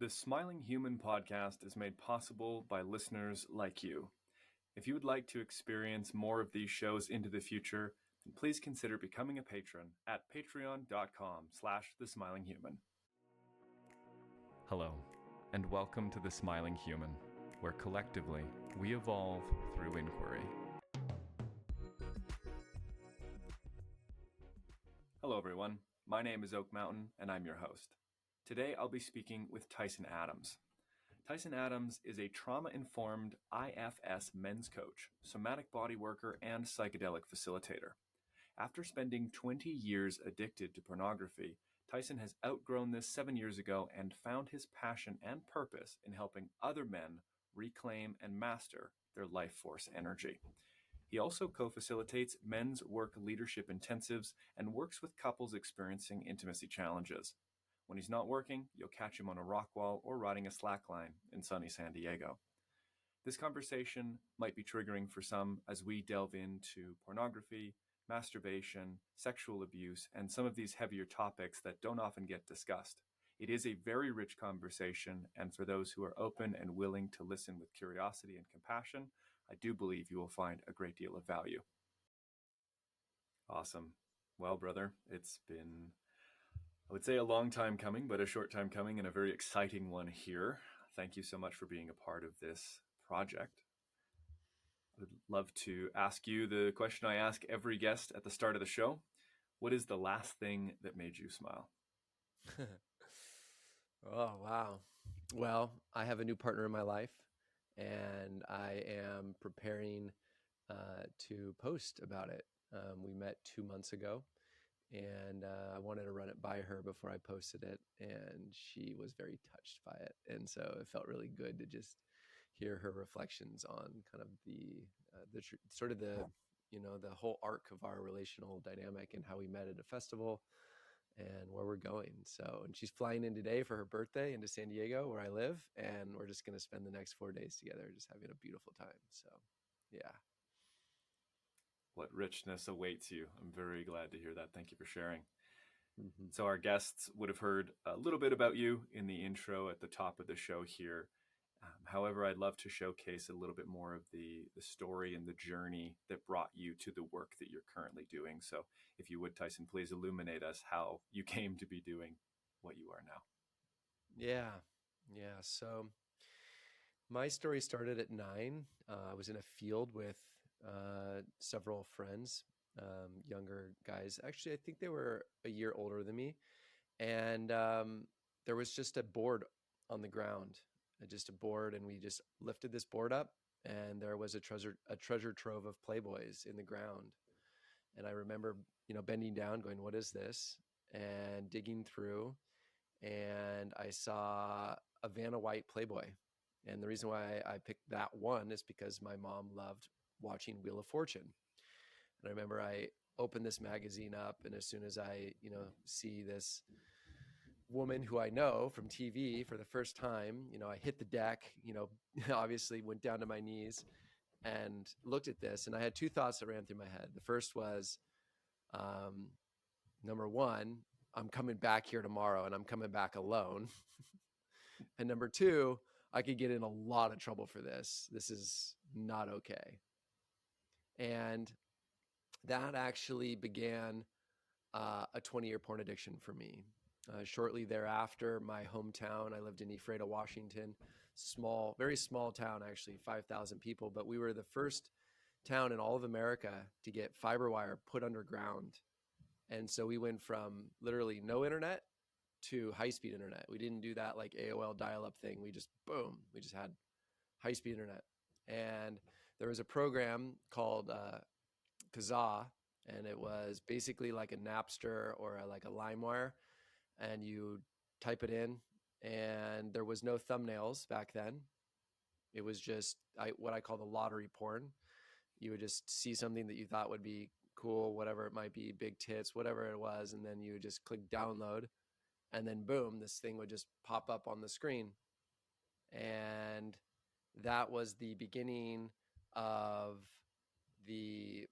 The Smiling Human podcast is made possible by listeners like you. If you would like to experience more of these shows into the future, then please consider becoming a patron at patreon.com/thesmilinghuman. Hello, and welcome to The Smiling Human, where collectively we evolve through inquiry. Hello everyone, my name is Oak Mountain and I'm your host. Today I'll be speaking with Tyson Adams. Tyson Adams is a trauma-informed IFS men's coach, somatic body worker, and psychedelic facilitator. After spending 20 years addicted to pornography, Tyson has outgrown this 7 years ago and found his passion and purpose in helping other men reclaim and master their life force energy. He also co-facilitates men's work leadership intensives and works with couples experiencing intimacy challenges. When he's not working, you'll catch him on a rock wall or riding a slackline in sunny San Diego. This conversation might be triggering for some as we delve into pornography, masturbation, sexual abuse, and some of these heavier topics that don't often get discussed. It is a very rich conversation, and for those who are open and willing to listen with curiosity and compassion, I do believe you will find a great deal of value. Awesome. Well, brother, it's been, I would say, a long time coming, but a short time coming, and a very exciting one here. Thank you so much for being a part of this project. I would love to ask you the question I ask every guest at the start of the show. What is the last thing that made you smile? Oh, wow. Well, I have a new partner in my life, and I am preparing to post about it. We met 2 months ago, and I wanted to run it by her before I posted it, and she was very touched by it. And so it felt really good to just hear her reflections on kind of the whole arc of our relational dynamic and how we met at a festival and where we're going. So, and she's flying in today for her birthday into San Diego, where I live, and we're just going to spend the next 4 days together, just having a beautiful time. So, yeah. What richness awaits you. I'm very glad to hear that. Thank you for sharing. Mm-hmm. So our guests would have heard a little bit about you in the intro at the top of the show here. However, I'd love to showcase a little bit more of the story and the journey that brought you to the work that you're currently doing. So if you would, Tyson, please illuminate us how you came to be doing what you are now. Yeah. Yeah. So my story started at 9. I was in a field with several friends, younger guys. Actually, I think they were a year older than me. And there was just a board on the ground, just a board. And we just lifted this board up, and there was a treasure trove of Playboys in the ground. And I remember, bending down going, what is this? And digging through, and I saw a Vanna White Playboy. And the reason why I picked that one is because my mom loved watching Wheel of Fortune. And I remember I opened this magazine up, and as soon as I, see this woman who I know from TV for the first time, I hit the deck, obviously went down to my knees and looked at this. And I had two thoughts that ran through my head. The first was, number one, I'm coming back here tomorrow, and I'm coming back alone. And number two, I could get in a lot of trouble for this. This is not okay. And that actually began a 20-year porn addiction for me. Shortly thereafter, my hometown, I lived in Ephrata, Washington, very small town, actually, 5,000 people. But we were the first town in all of America to get fiber wire put underground. And so we went from literally no internet to high-speed internet. We didn't do that like AOL dial-up thing. We just had high-speed internet. And there was a program called Kazaa, and it was basically like a Napster or like a LimeWire, and you type it in, and there was no thumbnails back then. It was just what I call the lottery porn. You would just see something that you thought would be cool, whatever it might be, big tits, whatever it was, and then you would just click download, and then boom, this thing would just pop up on the screen. And that was the beginning of the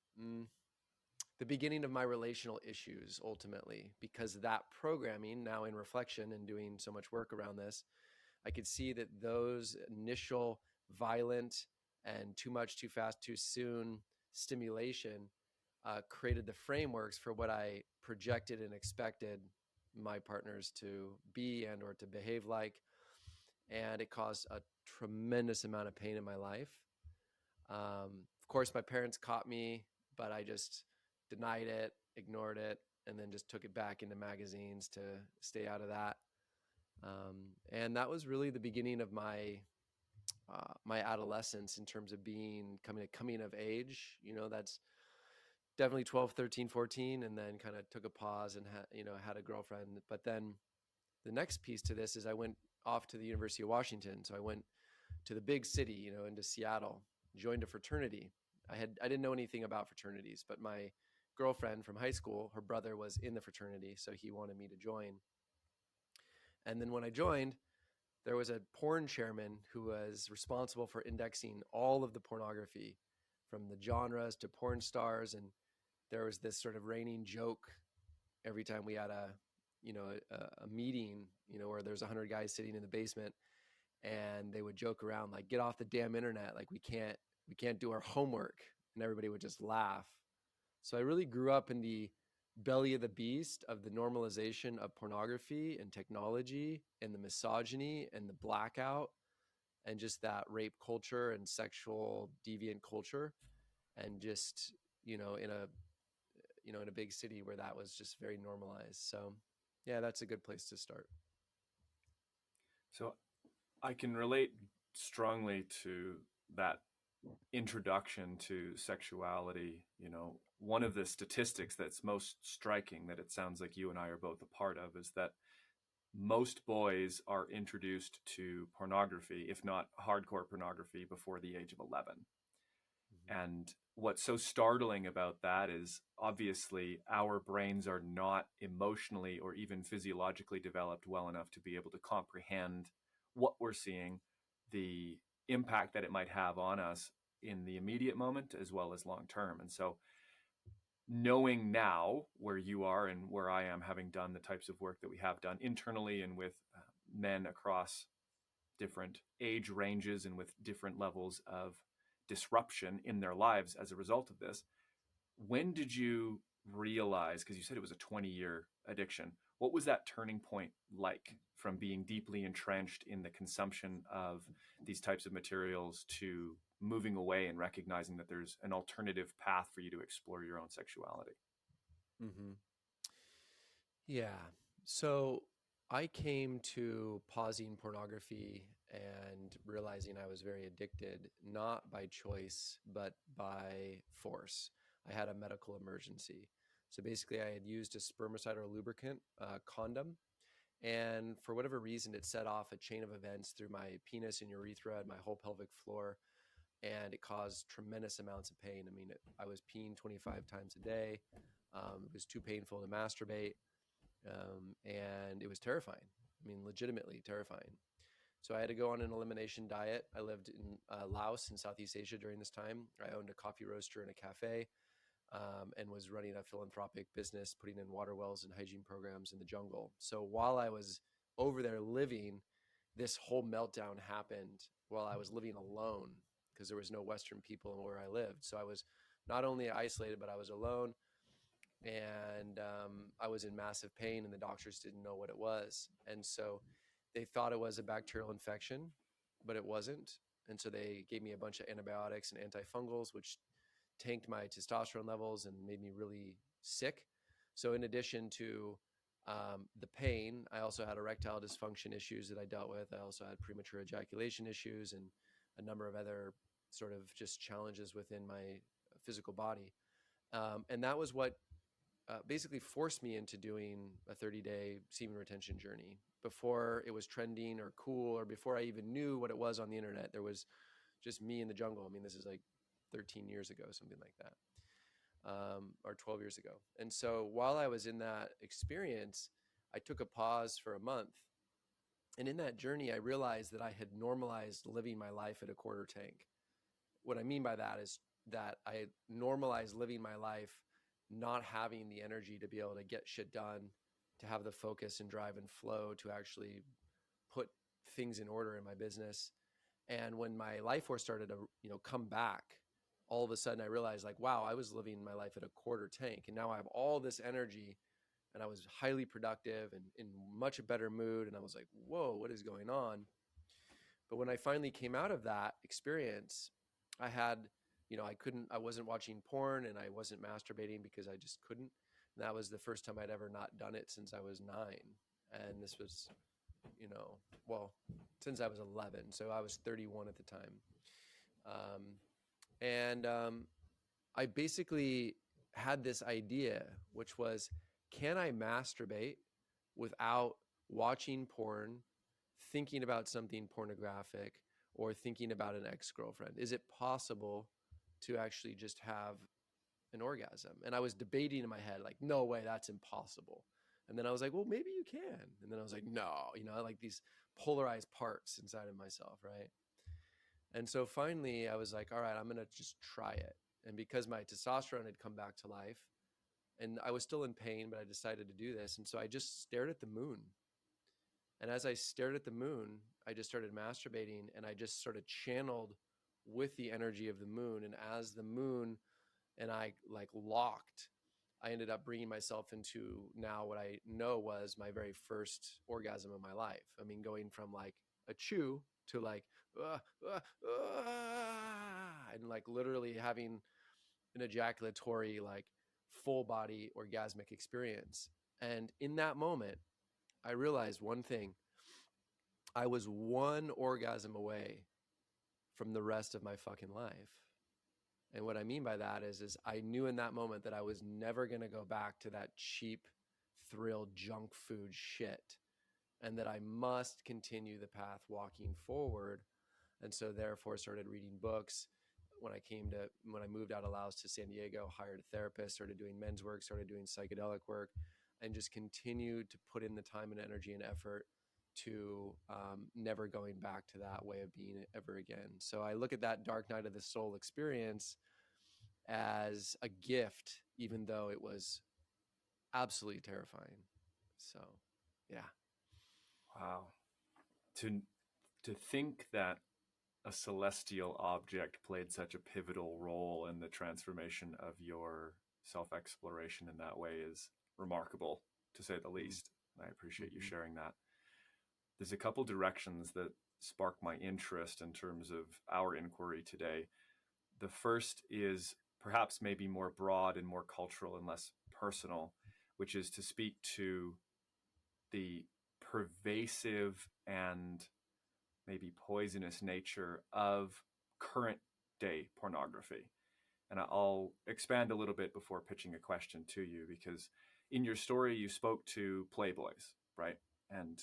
beginning of my relational issues, ultimately, because that programming, now in reflection and doing so much work around this, I could see that those initial violent and too much, too fast, too soon stimulation created the frameworks for what I projected and expected my partners to be and or to behave like. And it caused a tremendous amount of pain in my life. Of course, my parents caught me, but I just denied it, ignored it, and then just took it back into magazines to stay out of that. And that was really the beginning of my adolescence in terms of coming of age. That's definitely 12, 13, 14, and then kind of took a pause and had a girlfriend. But then the next piece to this is I went off to the University of Washington. So I went to the big city, into Seattle, joined a fraternity. I didn't know anything about fraternities, but my girlfriend from high school, her brother was in the fraternity, so he wanted me to join. And then when I joined, there was a porn chairman who was responsible for indexing all of the pornography from the genres to porn stars. And there was this sort of reigning joke every time we had a meeting, where there's 100 guys sitting in the basement, and they would joke around like, get off the damn internet. Like we can't do our homework. And everybody would just laugh. So I really grew up in the belly of the beast of the normalization of pornography and technology and the misogyny and the blackout and just that rape culture and sexual deviant culture. And just, in a big city where that was just very normalized. So yeah, that's a good place to start. So I can relate strongly to that introduction to sexuality. One of the statistics that's most striking that it sounds like you and I are both a part of is that most boys are introduced to pornography, if not hardcore pornography, before the age of 11. Mm-hmm. And what's so startling about that is obviously our brains are not emotionally or even physiologically developed well enough to be able to comprehend what we're seeing, the impact that it might have on us in the immediate moment as well as long term. And so knowing now where you are and where I am, having done the types of work that we have done internally and with men across different age ranges and with different levels of disruption in their lives as a result of this, when did you realize, because you said it was a 20-year addiction, what was that turning point like from being deeply entrenched in the consumption of these types of materials to moving away and recognizing that there's an alternative path for you to explore your own sexuality? Mm-hmm. Yeah. So I came to pausing pornography and realizing I was very addicted, not by choice, but by force. I had a medical emergency. So basically, I had used a spermicidal lubricant, condom, and for whatever reason, it set off a chain of events through my penis and urethra and my whole pelvic floor, and it caused tremendous amounts of pain. I mean, I was peeing 25 times a day. It was too painful to masturbate. And it was terrifying. I mean, legitimately terrifying. So I had to go on an elimination diet. I lived in Laos in Southeast Asia during this time. I owned a coffee roaster and a cafe, and was running a philanthropic business, putting in water wells and hygiene programs in the jungle. So while I was over there living, this whole meltdown happened while I was living alone because there was no Western people where I lived. So I was not only isolated, but I was alone. And I was in massive pain, and the doctors didn't know what it was. And so they thought it was a bacterial infection, but it wasn't. And so they gave me a bunch of antibiotics and antifungals, which tanked my testosterone levels and made me really sick. So in addition to the pain, I also had erectile dysfunction issues that I dealt with. I also had premature ejaculation issues and a number of other sort of just challenges within my physical body. And that was what basically forced me into doing a 30-day semen retention journey. Before it was trending or cool, or before I even knew what it was on the internet, there was just me in the jungle. I mean, this is like 13 years ago, something like that, or 12 years ago. And so while I was in that experience, I took a pause for a month. And in that journey, I realized that I had normalized living my life at a quarter tank. What I mean by that is that I normalized living my life not having the energy to be able to get shit done, to have the focus and drive and flow to actually put things in order in my business. And when my life force started to, come back, all of a sudden I realized, like, wow, I was living my life at a quarter tank, and now I have all this energy, and I was highly productive and in much a better mood. And I was like, whoa, what is going on? But when I finally came out of that experience, I had, I wasn't watching porn and I wasn't masturbating because I just couldn't. And that was the first time I'd ever not done it since I was 9. And this was, well, since I was 11. So I was 31 at the time. And I basically had this idea, which was, can I masturbate without watching porn, thinking about something pornographic, or thinking about an ex-girlfriend? Is it possible to actually just have an orgasm? And I was debating in my head, like, no way, that's impossible. And then I was like, well, maybe you can. And then I was like, no, like these polarized parts inside of myself, right? And so finally I was like, all right, I'm going to just try it. And because my testosterone had come back to life and I was still in pain, but I decided to do this. And so I just stared at the moon. And as I stared at the moon, I just started masturbating, and I just sort of channeled with the energy of the moon. And as the moon and I like locked, I ended up bringing myself into now what I know was my very first orgasm of my life. I mean, going from like a chew to like, and like literally having an ejaculatory, like full body orgasmic experience. And in that moment, I realized one thing. I was one orgasm away from the rest of my fucking life. And what I mean by that is I knew in that moment that I was never going to go back to that cheap thrill junk food shit, and that I must continue the path walking forward. And so therefore started reading books. When I moved out of Laos to San Diego, hired a therapist, started doing men's work, started doing psychedelic work, and just continued to put in the time and energy and effort to never going back to that way of being ever again. So I look at that dark night of the soul experience as a gift, even though it was absolutely terrifying. So, yeah. Wow. To think that a celestial object played such a pivotal role in the transformation of your self-exploration in that way is remarkable, to say the least. I appreciate you sharing that. There's a couple directions that spark my interest in terms of our inquiry today. The first is perhaps maybe more broad and more cultural and less personal, which is to speak to the pervasive and maybe poisonous nature of current day pornography. And I'll expand a little bit before pitching a question to you, because in your story, you spoke to Playboys, right? And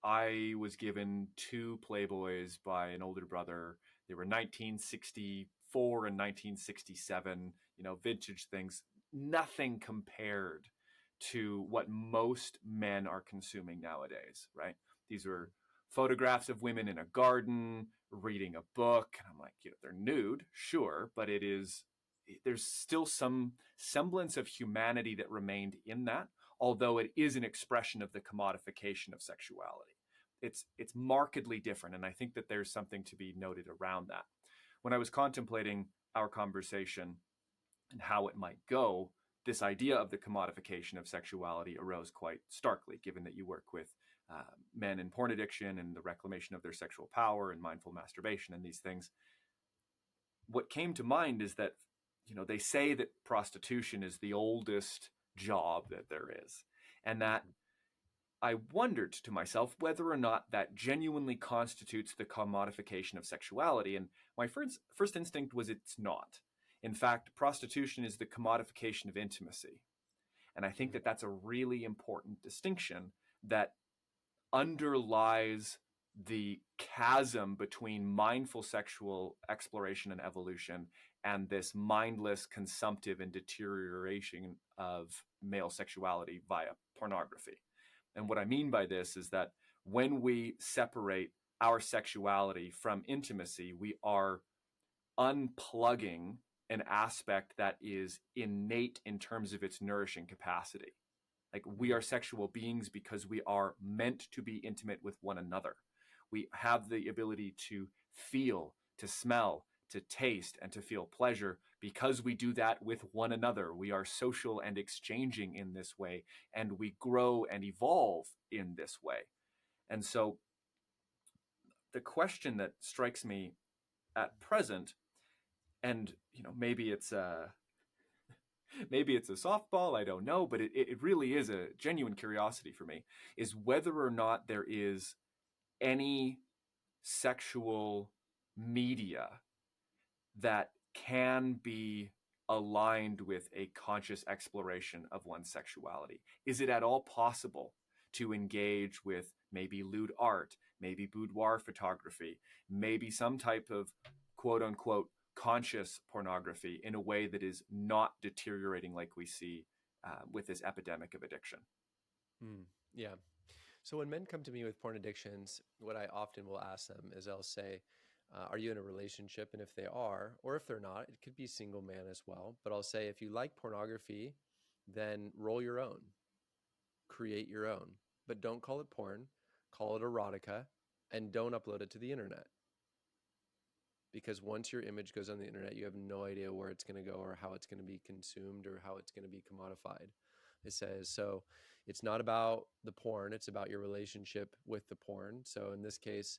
I was given 2 Playboys by an older brother. They were 1964 and 1967, vintage things, nothing compared to what most men are consuming nowadays, right? These were photographs of women in a garden, reading a book. And I'm like, they're nude, sure, but there's still some semblance of humanity that remained in that, although it is an expression of the commodification of sexuality. It's markedly different, and I think that there's something to be noted around that. When I was contemplating our conversation and how it might go, this idea of the commodification of sexuality arose quite starkly, given that you work with men in porn addiction and the reclamation of their sexual power and mindful masturbation and these things. What came to mind is that, they say that prostitution is the oldest job that there is, and that I wondered to myself whether or not that genuinely constitutes the commodification of sexuality. And my first instinct was it's not. In fact, prostitution is the commodification of intimacy. And I think that that's a really important distinction that underlies the chasm between mindful sexual exploration and evolution and this mindless consumptive and deterioration of male sexuality via pornography. And what I mean by this is that when we separate our sexuality from intimacy, we are unplugging an aspect that is innate in terms of its nourishing capacity. Like, we are sexual beings because we are meant to be intimate with one another. We have the ability to feel, to smell, to taste, and to feel pleasure because we do that with one another. We are social and exchanging in this way, and we grow and evolve in this way. And so the question that strikes me at present, and maybe it's a softball, I don't know, but it really is a genuine curiosity for me, is whether or not there is any sexual media that can be aligned with a conscious exploration of one's sexuality. Is it at all possible to engage with maybe lewd art, maybe boudoir photography, maybe some type of quote unquote conscious pornography in a way that is not deteriorating like we see with this epidemic of addiction? Yeah. So when men come to me with porn addictions, what I often will ask them is I'll say, are you in a relationship? And if they are, or if they're not, it could be single man as well. But I'll say, if you like pornography, then roll your own, create your own, but don't call it porn, call it erotica, and don't upload it to the internet. Because once your image goes on the internet, you have no idea where it's going to go or how it's going to be consumed or how it's going to be commodified. It says, so it's not about the porn, it's about your relationship with the porn. So in this case,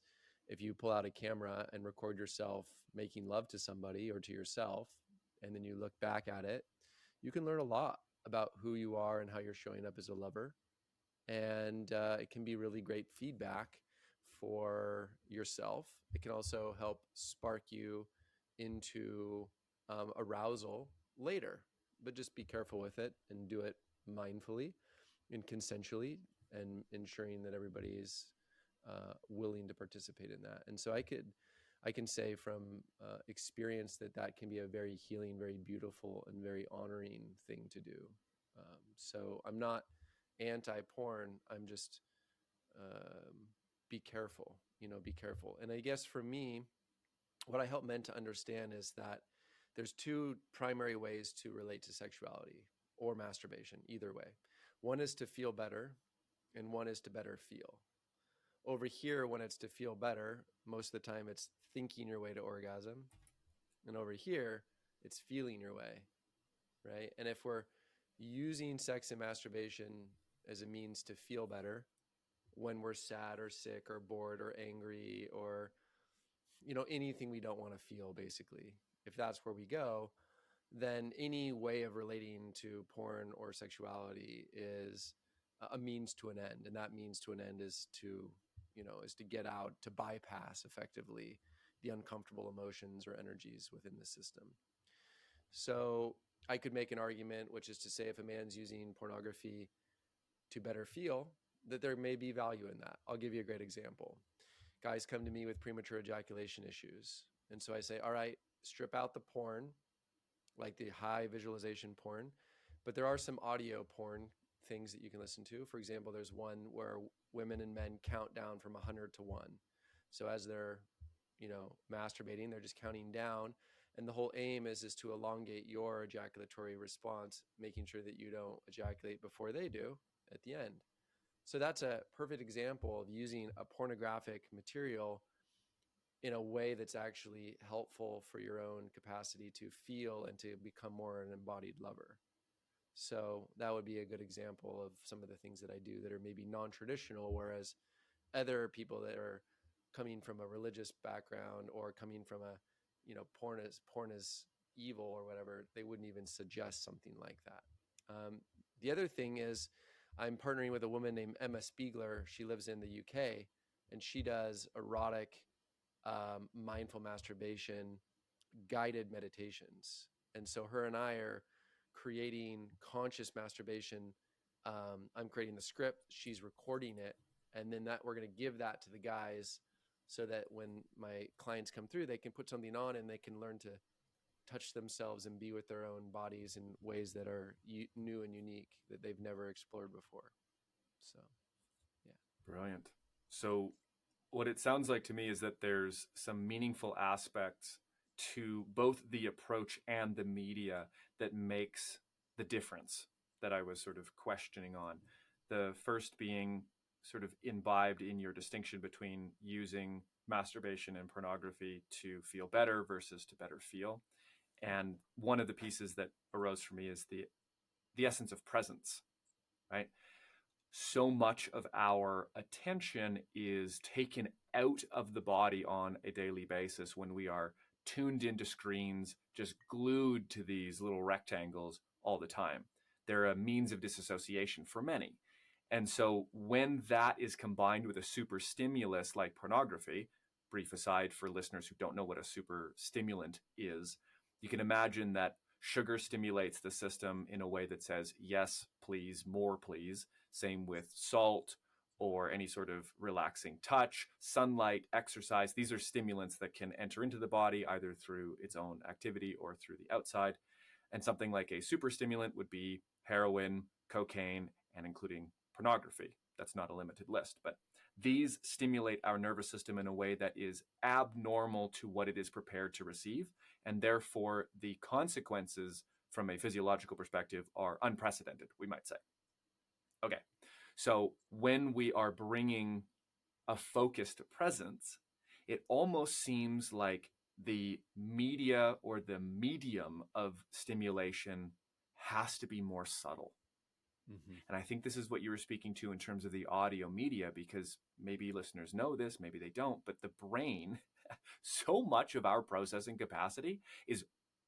if you pull out a camera and record yourself making love to somebody or to yourself, and then you look back at it, you can learn a lot about who you are and how you're showing up as a lover. And it can be really great feedback for yourself. It can also help spark you into arousal later, but just be careful with it and do it mindfully and consensually, and ensuring that everybody is willing to participate in that. And so I can say from experience that can be a very healing, very beautiful, and very honoring thing to do. So I'm not anti-porn. I'm just be careful, be careful. And I guess for me, what I help men to understand is that there's two primary ways to relate to sexuality or masturbation, either way. One is to feel better, and one is to better feel. Over here, when it's to feel better, most of the time it's thinking your way to orgasm. And over here, it's feeling your way, right? And if we're using sex and masturbation as a means to feel better when we're sad or sick or bored or angry or anything we don't want to feel, basically, if that's where we go, then any way of relating to porn or sexuality is a means to an end. And that means to an end is to get out, to bypass effectively the uncomfortable emotions or energies within the system. So I could make an argument, which is to say, if a man's using pornography to better feel, that there may be value in that. I'll give you a great example. Guys come to me with premature ejaculation issues. And so I say, all right, strip out the porn, like the high visualization porn, but there are some audio porn things that you can listen to. For example, there's one where women and men count down from 100 to 1. So as they're, masturbating, they're just counting down. And the whole aim is to elongate your ejaculatory response, making sure that you don't ejaculate before they do at the end. So that's a perfect example of using a pornographic material in a way that's actually helpful for your own capacity to feel and to become more an embodied lover. So that would be a good example of some of the things that I do that are maybe non-traditional, whereas other people that are coming from a religious background or coming from a, porn is evil or whatever, they wouldn't even suggest something like that. The other thing is I'm partnering with a woman named Emma Spiegler. She lives in the UK, and she does erotic mindful masturbation guided meditations. And so her and I are creating conscious masturbation. I'm creating the script, she's recording it, and then that we're going to give that to the guys so that when my clients come through, they can put something on and they can learn to touch themselves and be with their own bodies in ways that are new and unique that they've never explored before. So, yeah. Brilliant. So what it sounds like to me is that there's some meaningful aspects to both the approach and the media that makes the difference that I was sort of questioning on. The first being sort of imbibed in your distinction between using masturbation and pornography to feel better versus to better feel. And one of the pieces that arose for me is the essence of presence, right? So much of our attention is taken out of the body on a daily basis when we are tuned into screens, just glued to these little rectangles all the time. They're a means of disassociation for many. And so when that is combined with a super stimulus like pornography, brief aside for listeners who don't know what a super stimulant is, you can imagine that sugar stimulates the system in a way that says, yes, please, more, please. Same with salt or any sort of relaxing touch, sunlight, exercise. These are stimulants that can enter into the body either through its own activity or through the outside. And something like a super stimulant would be heroin, cocaine, and including pornography. That's not a limited list, but these stimulate our nervous system in a way that is abnormal to what it is prepared to receive. And therefore, the consequences from a physiological perspective are unprecedented, we might say. Okay, so when we are bringing a focused presence, it almost seems like the media or the medium of stimulation has to be more subtle. Mm-hmm. And I think this is what you were speaking to in terms of the audio media, because maybe listeners know this, maybe they don't, but the brain, so much of our processing capacity is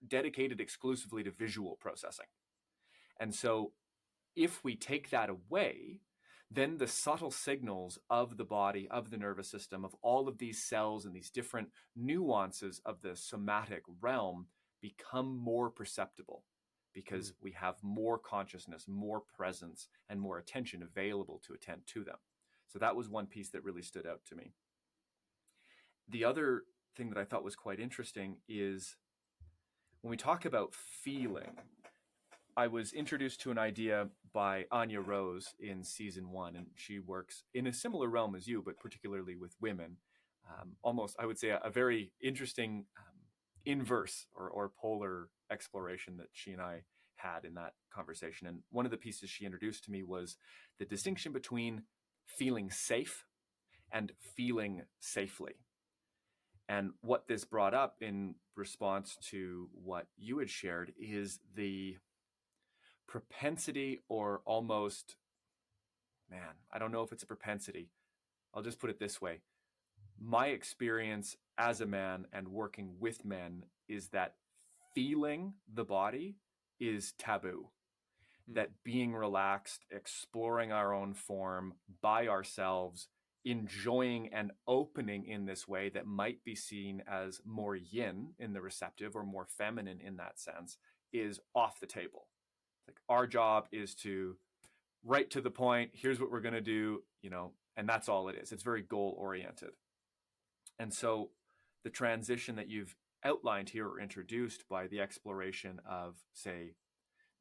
dedicated exclusively to visual processing. And so if we take that away, then the subtle signals of the body, of the nervous system, of all of these cells and these different nuances of the somatic realm become more perceptible because we have more consciousness, more presence, and more attention available to attend to them. So that was one piece that really stood out to me. The other thing that I thought was quite interesting is when we talk about feeling, I was introduced to an idea by Anya Rose in season 1, and she works in a similar realm as you, but particularly with women. Almost, I would say, a very interesting inverse or polar exploration that she and I had in that conversation. And one of the pieces she introduced to me was the distinction between feeling safe and feeling safely. And what this brought up in response to what you had shared is the propensity, or almost, man, I don't know if it's a propensity. I'll just put it this way. My experience as a man and working with men is that feeling the body is taboo. That being relaxed, exploring our own form by ourselves, enjoying and opening in this way that might be seen as more yin in the receptive or more feminine in that sense is off the table. Like, our job is to right to the point, here's what we're going to do, and that's all it is. It's very goal oriented. And so the transition that you've outlined here or introduced by the exploration of, say,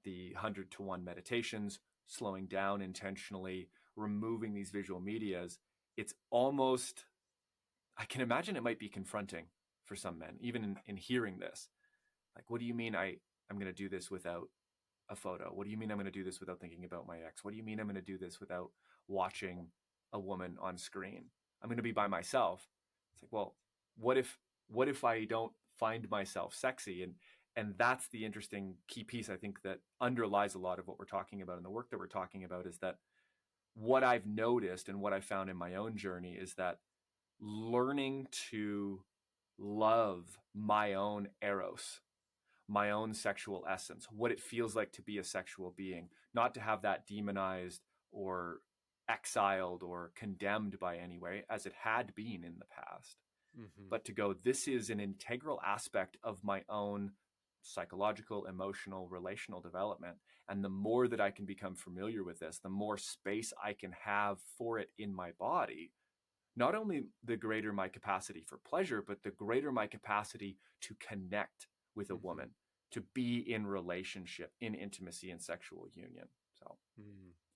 the 100 to 1 meditations, slowing down intentionally, removing these visual medias, it's almost, I can imagine it might be confronting for some men, even in hearing this. Like, what do you mean I'm going to do this without a photo? What do you mean I'm going to do this without thinking about my ex? What do you mean I'm going to do this without watching a woman on screen? I'm going to be by myself. It's like, well, what if I don't find myself sexy? And that's the interesting key piece, I think, that underlies a lot of what we're talking about and the work that we're talking about, is that what I've noticed and what I found in my own journey is that learning to love my own eros, my own sexual essence, what it feels like to be a sexual being, not to have that demonized or exiled or condemned by any way as it had been in the past, but to go, this is an integral aspect of my own psychological, emotional, relational development. And the more that I can become familiar with this, the more space I can have for it in my body, not only the greater my capacity for pleasure, but the greater my capacity to connect with a woman, to be in relationship, in intimacy and sexual union. So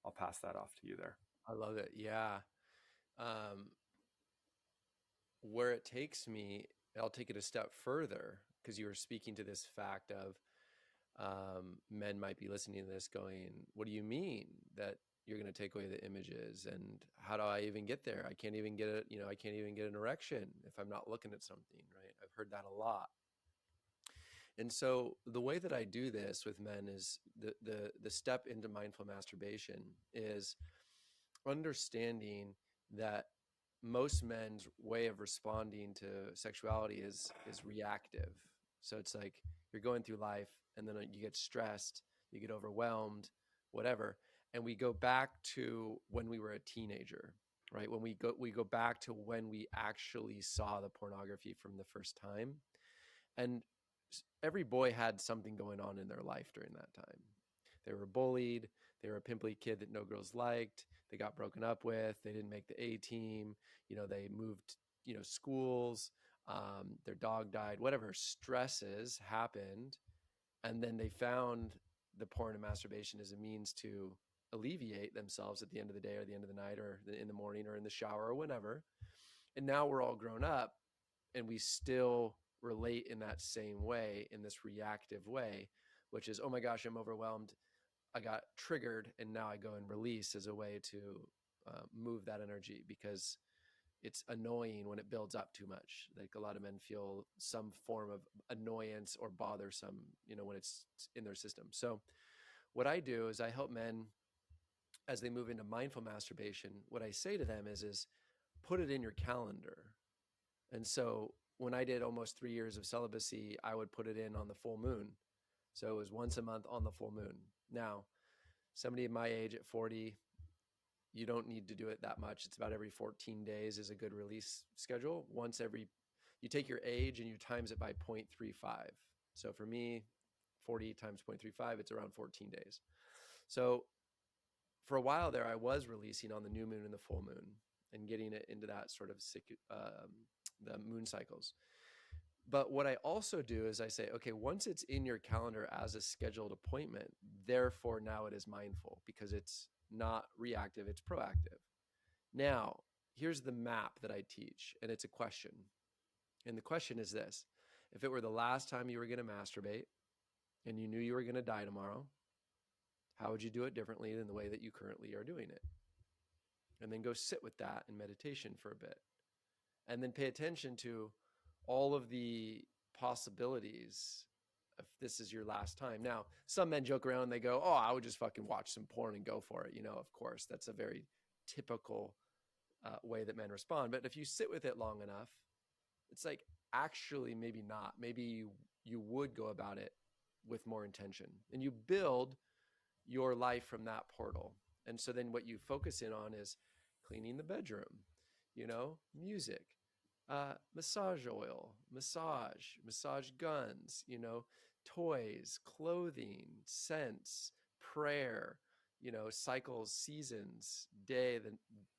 I'll pass that off to you there. I love it. Yeah. Where it takes me, I'll take it a step further, because you were speaking to this fact of men might be listening to this going, what do you mean that you're going to take away the images. And how do I even get there? I can't even get it. I can't even get an erection if I'm not looking at something, right? I've heard that a lot. And so the way that I do this with men is the step into mindful masturbation is understanding that most men's way of responding to sexuality is reactive. So it's like you're going through life and then you get stressed, you get overwhelmed, whatever, and we go back to when we were a teenager, right? When we go back to when we actually saw the pornography from the first time. And every boy had something going on in their life during that time. They were bullied. They were a pimply kid that no girls liked. They got broken up with. They didn't make the A team. They moved, schools. Their dog died. Whatever stresses happened. And then they found the porn and masturbation as a means to alleviate themselves at the end of the day or the end of the night or in the morning or in the shower or whenever. And now we're all grown up and we still relate in that same way, in this reactive way, which is, oh my gosh, I'm overwhelmed. I got triggered, and now I go and release as a way to move that energy, because it's annoying when it builds up too much. Like a lot of men feel some form of annoyance or bothersome, when it's in their system. So what I do is I help men as they move into mindful masturbation. What I say to them is put it in your calendar. And so when I did almost 3 years of celibacy, I would put it in on the full moon. So it was once a month on the full moon. Now, somebody my age at 40, you don't need to do it that much. It's about every 14 days is a good release schedule. You take your age and you times it by 0.35. So for me, 40 times 0.35, it's around 14 days. So for a while there, I was releasing on the new moon and the full moon and getting it into that sort of the moon cycles. But what I also do is I say, okay, once it's in your calendar as a scheduled appointment, therefore now it is mindful, because it's not reactive, it's proactive. Now, here's the map that I teach, and it's a question. And the question is this: if it were the last time you were going to masturbate and you knew you were going to die tomorrow, how would you do it differently than the way that you currently are doing it? And then go sit with that in meditation for a bit. And then pay attention to all of the possibilities if this is your last time. Now, some men joke around and they go, oh, I would just fucking watch some porn and go for it. Of course, that's a very typical way that men respond. But if you sit with it long enough, it's like, actually, maybe not. Maybe you would go about it with more intention, and you build your life from that portal. And so then what you focus in on is cleaning the bedroom, music, massage oil, massage guns, toys, clothing, scents, prayer, cycles, seasons, day, the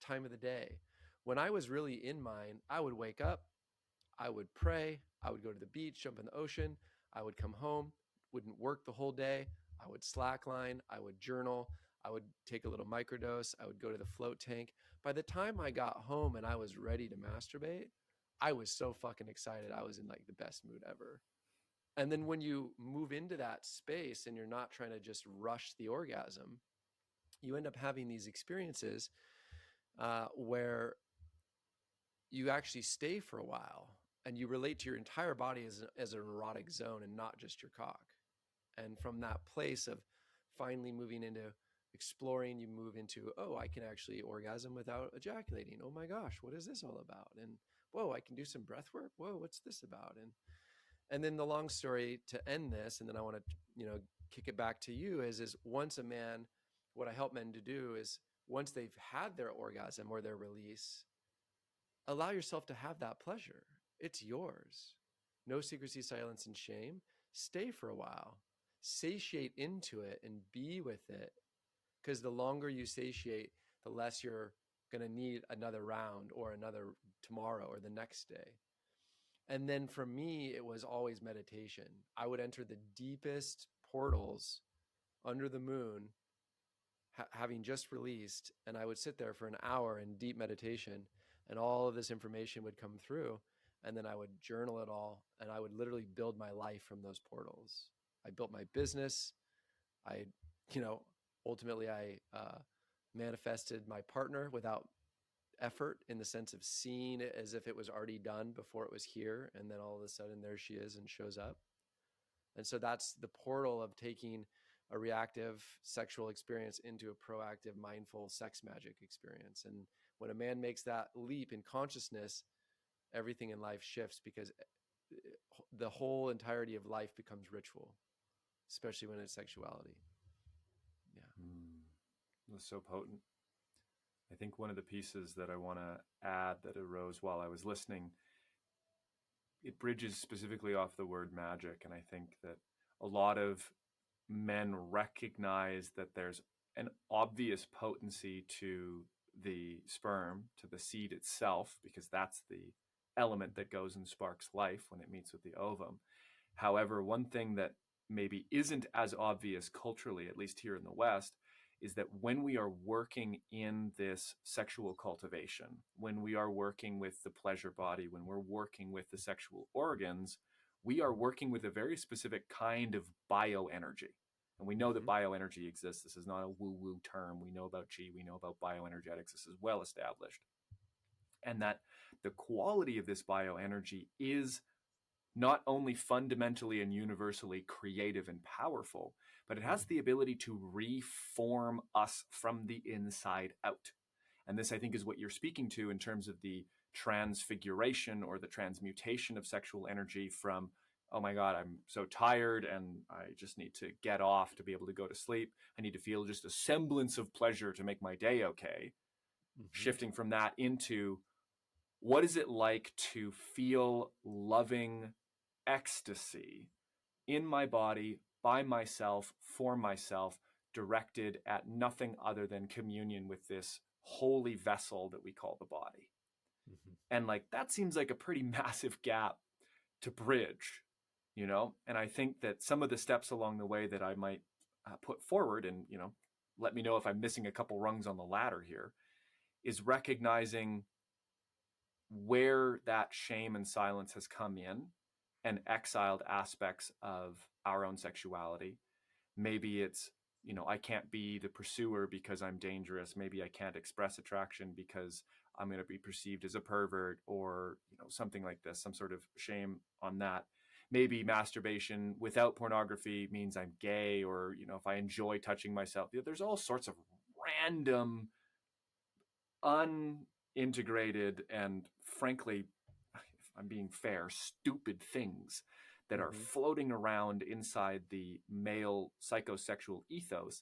time of the day. When I was really in mine, I would wake up, I would pray, I would go to the beach, jump in the ocean, I would come home, wouldn't work the whole day, I would slackline, I would journal, I would take a little microdose, I would go to the float tank. By the time I got home and I was ready to masturbate, I was so fucking excited. I was in like the best mood ever. And then when you move into that space and you're not trying to just rush the orgasm, you end up having these experiences where you actually stay for a while and you relate to your entire body as an erotic zone and not just your cock. And from that place of finally moving into exploring, you move into, oh, I can actually orgasm without ejaculating. Oh my gosh, what is this all about? And whoa, I can do some breath work. Whoa, what's this about? And then the long story to end this, and then I want to, kick it back to you is once a man, what I help men to do is once they've had their orgasm or their release, allow yourself to have that pleasure. It's yours. No secrecy, silence, and shame. Stay for a while. Satiate into it and be with it. Because the longer you satiate, the less you're going to need another round or another tomorrow or the next day. And then for me, it was always meditation. I would enter the deepest portals under the moon, having just released, and I would sit there for an hour in deep meditation, and all of this information would come through, and then I would journal it all, and I would literally build my life from those portals. I built my business. Ultimately I manifested my partner without effort, in the sense of seeing it as if it was already done before it was here. And then all of a sudden there she is and shows up. And so that's the portal of taking a reactive sexual experience into a proactive, mindful sex magic experience. And when a man makes that leap in consciousness, everything in life shifts, because the whole entirety of life becomes ritual, especially when it's sexuality. Yeah. That's so potent. I think one of the pieces that I want to add that arose while I was listening, it bridges specifically off the word magic. And I think that a lot of men recognize that there's an obvious potency to the sperm, to the seed itself, because that's the element that goes and sparks life when it meets with the ovum. However, one thing that maybe isn't as obvious culturally, at least here in the West, is that when we are working in this sexual cultivation, when we are working with the pleasure body, when we're working with the sexual organs, we are working with a very specific kind of bioenergy. And we know that bioenergy exists. This is not a woo-woo term. We know about chi, we know about bioenergetics. This is well established. And that the quality of this bioenergy is not only fundamentally and universally creative and powerful, but it has the ability to reform us from the inside out. And this, I think, is what you're speaking to in terms of the transfiguration or the transmutation of sexual energy from, oh my God, I'm so tired and I just need to get off to be able to go to sleep. I need to feel just a semblance of pleasure to make my day okay. Shifting from that into, what is it like to feel loving ecstasy in my body, by myself, for myself, directed at nothing other than communion with this holy vessel that we call the body. And like, that seems like a pretty massive gap to bridge, you know? And I think that some of the steps along the way that I might put forward, and, you know, let me know if I'm missing a couple rungs on the ladder here, is recognizing where that shame and silence has come in and exiled aspects of our own sexuality. Maybe it's, you know, I can't be the pursuer because I'm dangerous. Maybe I can't express attraction because I'm going to be perceived as a pervert, or, you know, something like this, some sort of shame on that. Maybe masturbation without pornography means I'm gay, or, you know, if I enjoy touching myself, there's all sorts of random, unintegrated, and frankly, if I'm being fair, stupid things that are floating around inside the male psychosexual ethos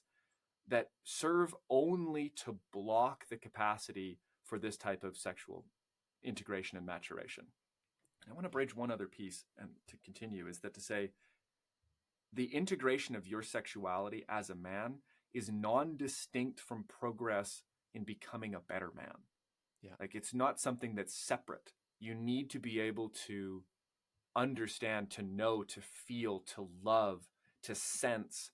that serve only to block the capacity for this type of sexual integration and maturation. And I want to bridge one other piece and to continue, is that to say the integration of your sexuality as a man is non-distinct from progress in becoming a better man. Yeah. Like, it's not something that's separate. You need to be able to understand, to know, to feel, to love, to sense,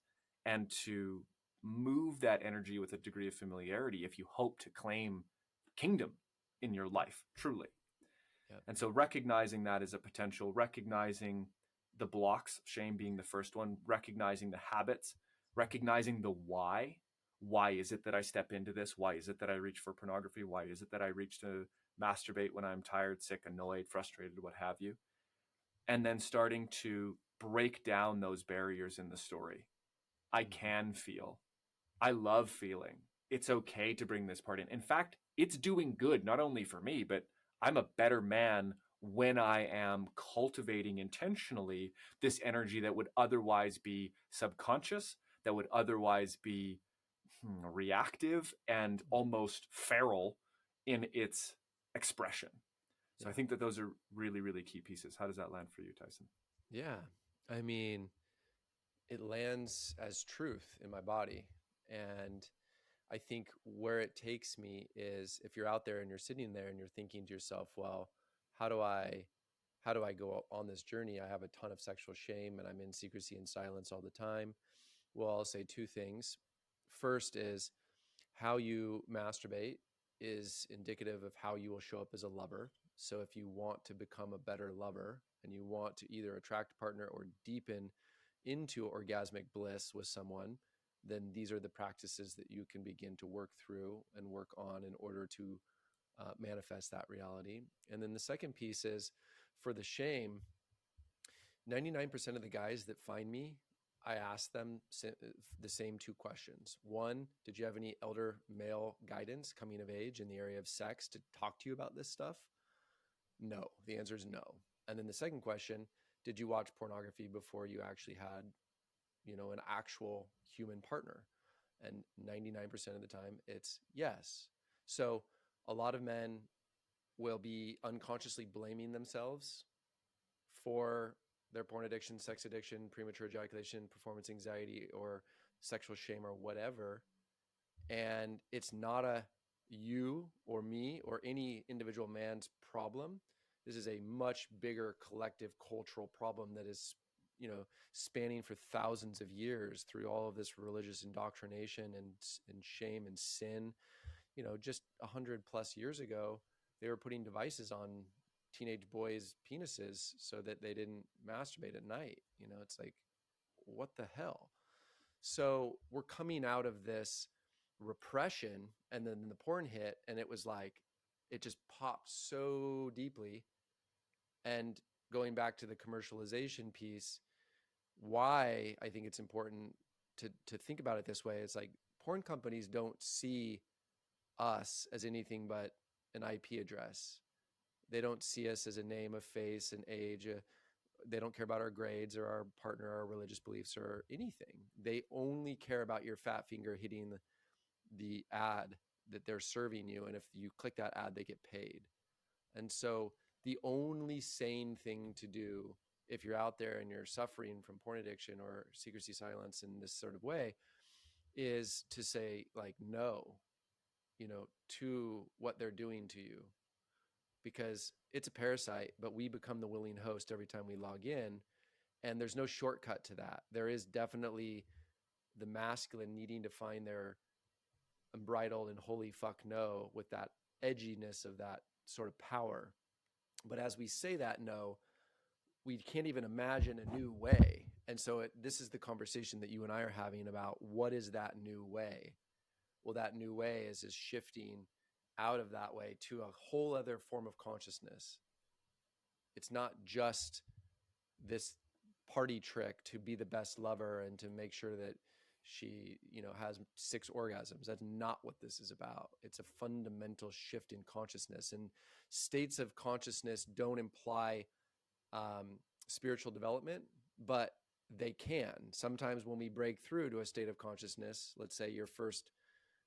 and to move that energy with a degree of familiarity if you hope to claim kingdom in your life, truly. Yeah. And so recognizing that as a potential, recognizing the blocks, shame being the first one, recognizing the habits, recognizing the why. Why is it that I step into this? Why is it that I reach for pornography? Why is it that I reach to masturbate when I'm tired, sick, annoyed, frustrated, what have you? And then starting to break down those barriers in the story. I can feel. I love feeling. It's okay to bring this part in. In fact, it's doing good, not only for me, but I'm a better man when I am cultivating intentionally this energy that would otherwise be subconscious, that would otherwise be reactive and almost feral in its expression. So I think that those are really, really key pieces. How does that land for you, Tyson? Yeah. I mean, it lands as truth in my body. And I think where it takes me is, if you're out there and you're sitting there and you're thinking to yourself, well, how do I go on this journey? I have a ton of sexual shame and I'm in secrecy and silence all the time. Well, I'll say two things. First is, how you masturbate is indicative of how you will show up as a lover. So if you want to become a better lover and you want to either attract a partner or deepen into orgasmic bliss with someone, then these are the practices that you can begin to work through and work on in order to manifest that reality. And then the second piece is for the shame. 99% of the guys that find me, I ask them the same two questions. One, did you have any elder male guidance coming of age in the area of sex to talk to you about this stuff? No. The answer is no. And then the second question, did you watch pornography before you actually had, an actual human partner? And 99% of the time, it's yes. So a lot of men will be unconsciously blaming themselves for their porn addiction, sex addiction, premature ejaculation, performance anxiety, or sexual shame, or whatever. And it's not a you or me or any individual man's problem. This is a much bigger collective cultural problem that is, spanning for thousands of years through all of this religious indoctrination and shame and sin. Just 100+ years ago, they were putting devices on teenage boys' penises so that they didn't masturbate at night. It's like, what the hell? So we're coming out of this repression, and then the porn hit, and it was like, it just popped so deeply. And going back to the commercialization piece, why I think it's important to think about it this way is like, porn companies don't see us as anything but an IP address. They don't see us as a name, a face, an age. They don't care about our grades or our partner, our religious beliefs, or anything. They only care about your fat finger hitting the ad that they're serving you. And if you click that ad, they get paid. And so the only sane thing to do if you're out there and you're suffering from porn addiction or secrecy silence in this sort of way is to say, like, no, to what they're doing to you, because it's a parasite, but we become the willing host every time we log in. And there's no shortcut to that. There is definitely the masculine needing to find their unbridled and holy fuck no with that edginess of that sort of power. But as we say that no, we can't even imagine a new way. And so this is the conversation that you and I are having about what is that new way? Well, that new way is shifting out of that way to a whole other form of consciousness. It's not just this party trick to be the best lover and to make sure that she, has 6 orgasms. That's not what this is about. It's a fundamental shift in consciousness, and states of consciousness don't imply spiritual development, but they can. Sometimes when we break through to a state of consciousness, let's say your first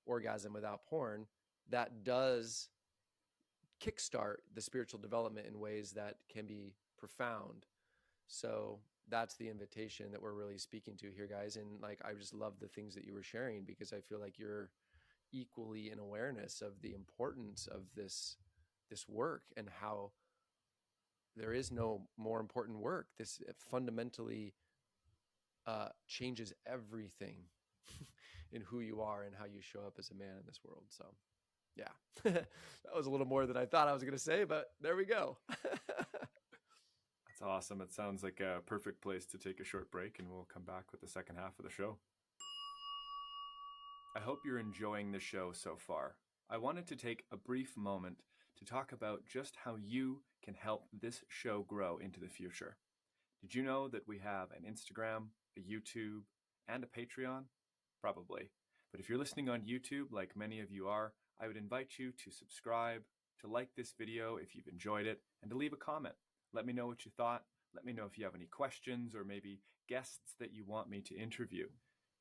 orgasm without porn, that does kickstart the spiritual development in ways that can be profound. So that's the invitation that we're really speaking to here, guys. And like, I just love the things that you were sharing, because I feel like you're equally in awareness of the importance of this work, and how there is no more important work. This fundamentally changes everything in who you are and how you show up as a man in this world. So yeah, that was a little more than I thought I was going to say, but there we go. That's awesome. It sounds like a perfect place to take a short break, and we'll come back with the second half of the show. I hope you're enjoying the show so far. I wanted to take a brief moment to talk about just how you can help this show grow into the future. Did you know that we have an Instagram, a YouTube, and a Patreon? Probably. But if you're listening on YouTube, like many of you are, I would invite you to subscribe, to like this video if you've enjoyed it, and to leave a comment. Let me know what you thought. Let me know if you have any questions or maybe guests that you want me to interview.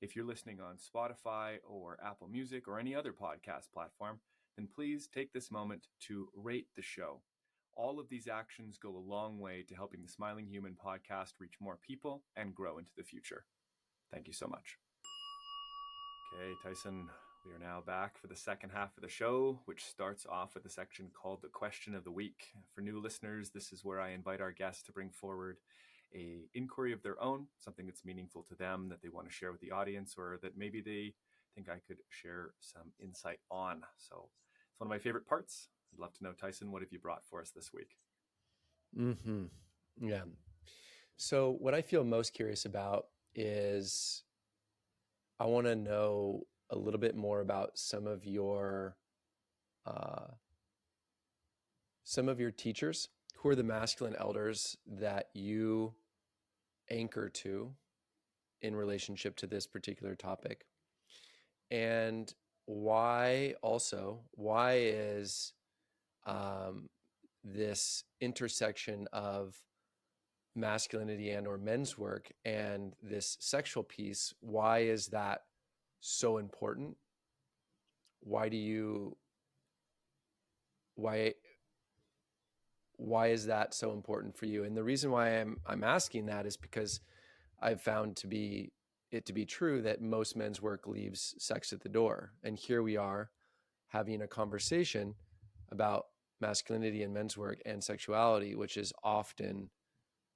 If you're listening on Spotify or Apple Music or any other podcast platform, then please take this moment to rate the show. All of these actions go a long way to helping the Smiling Human podcast reach more people and grow into the future. Thank you so much. Okay, Tyson, we are now back for the second half of the show, which starts off with a section called the Question of the Week. For new listeners, this is where I invite our guests to bring forward an inquiry of their own, something that's meaningful to them that they want to share with the audience, or that maybe they think I could share some insight on. So it's one of my favorite parts. I'd love to know, Tyson, what have you brought for us this week? Yeah. So what I feel most curious about is I want to know a little bit more about uh, some of your teachers. Who are the masculine elders that you anchor to in relationship to this particular topic? And why is um, this intersection of masculinity and or men's work and this sexual piece, why is that so important? Why do you why why is that so important for you? And the reason why I'm asking that is because I've found it to be true that most men's work leaves sex at the door. And here we are having a conversation about masculinity and men's work and sexuality, which is often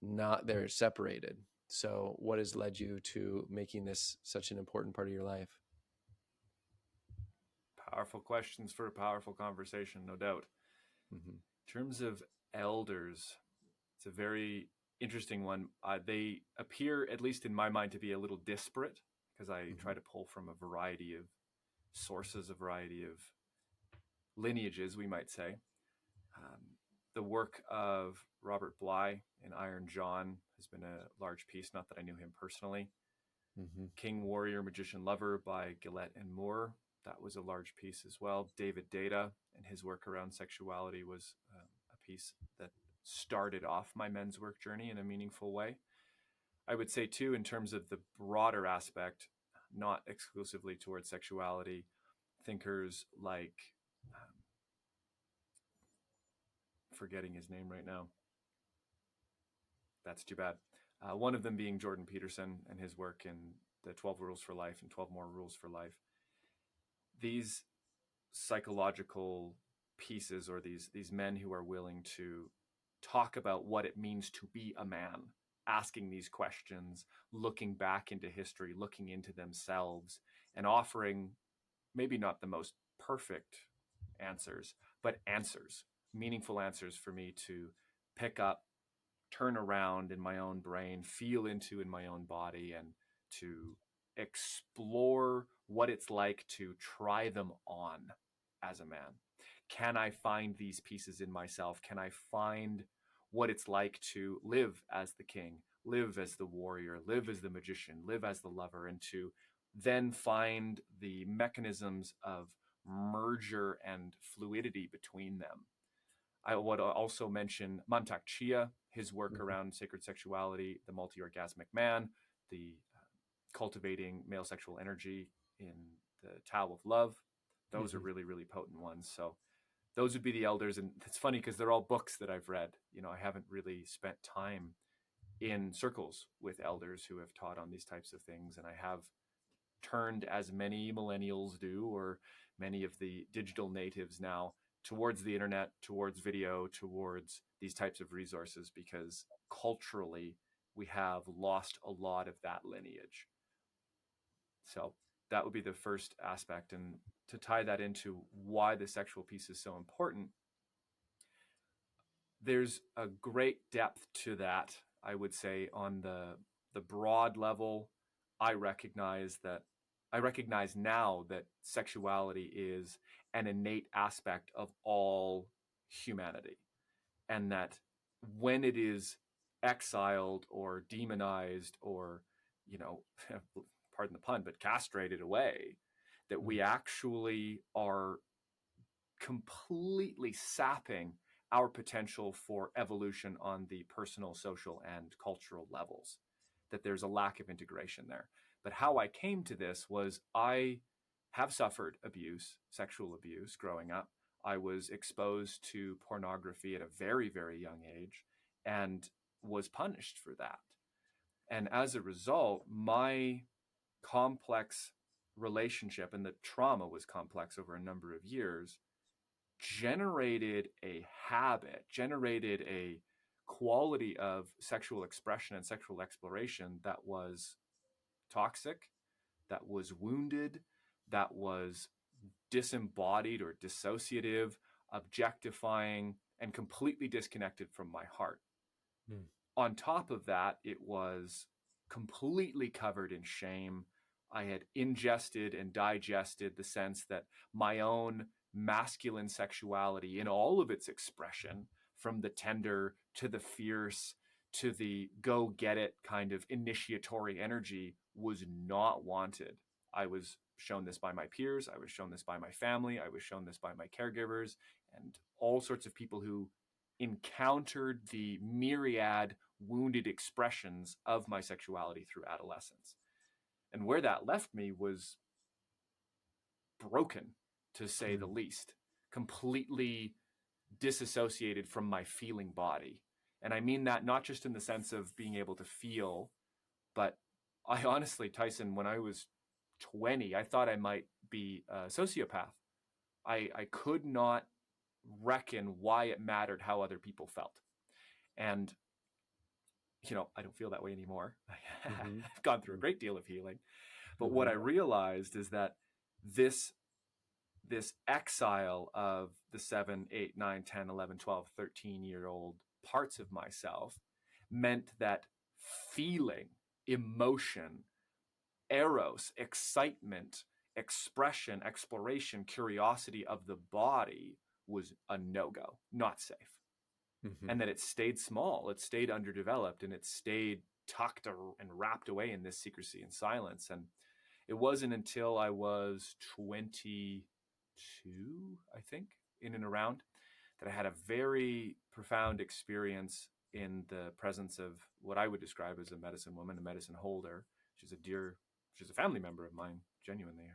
not, they're separated. So what has led you to making this such an important part of your life? Powerful questions for a powerful conversation, no doubt. Mm-hmm. In terms of elders, it's a very interesting one. They appear, at least in my mind, to be a little disparate because I try to pull from a variety of sources, a variety of lineages, we might say. The work of Robert Bly and Iron John has been a large piece, not that I knew him personally. Mm-hmm. King, Warrior, Magician, Lover by Gillette and Moore, that was a large piece as well. David Data and his work around sexuality was a piece that started off my men's work journey in a meaningful way. I would say, too, in terms of the broader aspect, not exclusively towards sexuality, thinkers like, forgetting his name right now, that's too bad. One of them being Jordan Peterson and his work in the 12 Rules for Life and 12 More Rules for Life. These psychological pieces, or these men who are willing to talk about what it means to be a man, asking these questions, looking back into history, looking into themselves, and offering maybe not the most perfect answers, but answers, meaningful answers for me to pick up, turn around in my own brain, feel into in my own body, and to explore what it's like to try them on as a man. Can I find these pieces in myself? Can I find what it's like to live as the king, live as the warrior, live as the magician, live as the lover, and to then find the mechanisms of merger and fluidity between them. I would also mention Mantak Chia, his work Mm-hmm. around sacred sexuality, the multi-orgasmic man, the cultivating male sexual energy in the Tao of Love. Those are Mm-hmm. really, really potent ones. So those would be the elders. And it's funny because they're all books that I've read. You know, I haven't really spent time in circles with elders who have taught on these types of things. And I have turned, as many millennials do, or many of the digital natives now, towards the internet, towards video, towards these types of resources, because culturally we have lost a lot of that lineage. So that would be the first aspect. And to tie that into why the sexual piece is so important, there's a great depth to that, I would say. On the broad level, I recognize that I recognize now that sexuality is an innate aspect of all humanity, and that when it is exiled or demonized or, you know, pardon the pun, but castrated away, that we actually are completely sapping our potential for evolution on the personal, social, and cultural levels, that there's a lack of integration there. But how I came to this was I have suffered abuse, sexual abuse growing up. I was exposed to pornography at a very, very young age and was punished for that. And as a result, my complex relationship, and the trauma was complex over a number of years, generated a habit, generated a quality of sexual expression and sexual exploration that was toxic, that was wounded, that was disembodied or dissociative, objectifying, and completely disconnected from my heart. Mm-hmm. On top of that, it was completely covered in shame. I had ingested and digested the sense that my own masculine sexuality in all of its expression, from the tender to the fierce to the go get it kind of initiatory energy, was not wanted. I was shown this by my peers. I was shown this by my family. I was shown this by my caregivers and all sorts of people who encountered the myriad wounded expressions of my sexuality through adolescence. And where that left me was broken, to say the least, completely disassociated from my feeling body. And I mean that not just in the sense of being able to feel, but I honestly, Tyson, when I was 20, I thought I might be a sociopath. I could not reckon why it mattered how other people felt. And, I don't feel that way anymore. I've gone through a great deal of healing. But what I realized is that this exile of the 7, 8, 9, 10, 11, 12, 13-year-old parts of myself meant that feeling, emotion, eros, excitement, expression, exploration, curiosity of the body was a no-go, not safe. And that it stayed small, it stayed underdeveloped, and it stayed tucked and wrapped away in this secrecy and silence. And it wasn't until I was 22, I think, in and around, that I had a very profound experience in the presence of what I would describe as a medicine woman, a medicine holder. She's a family member of mine, genuinely.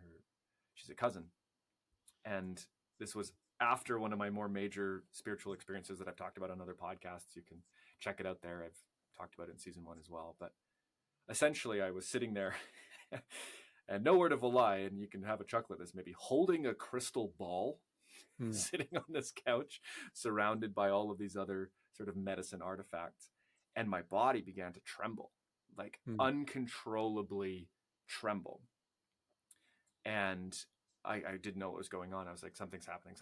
She's a cousin. And this was after one of my more major spiritual experiences that I've talked about on other podcasts. You can check it out there. I've talked about it in season 1 as well. But essentially, I was sitting there and no word of a lie, and you can have a chuckle at this, maybe holding a crystal ball, sitting on this couch, surrounded by all of these other sort of medicine artifacts. And my body began to tremble, like uncontrollably tremble. And I didn't know what was going on. I was like, something's happening.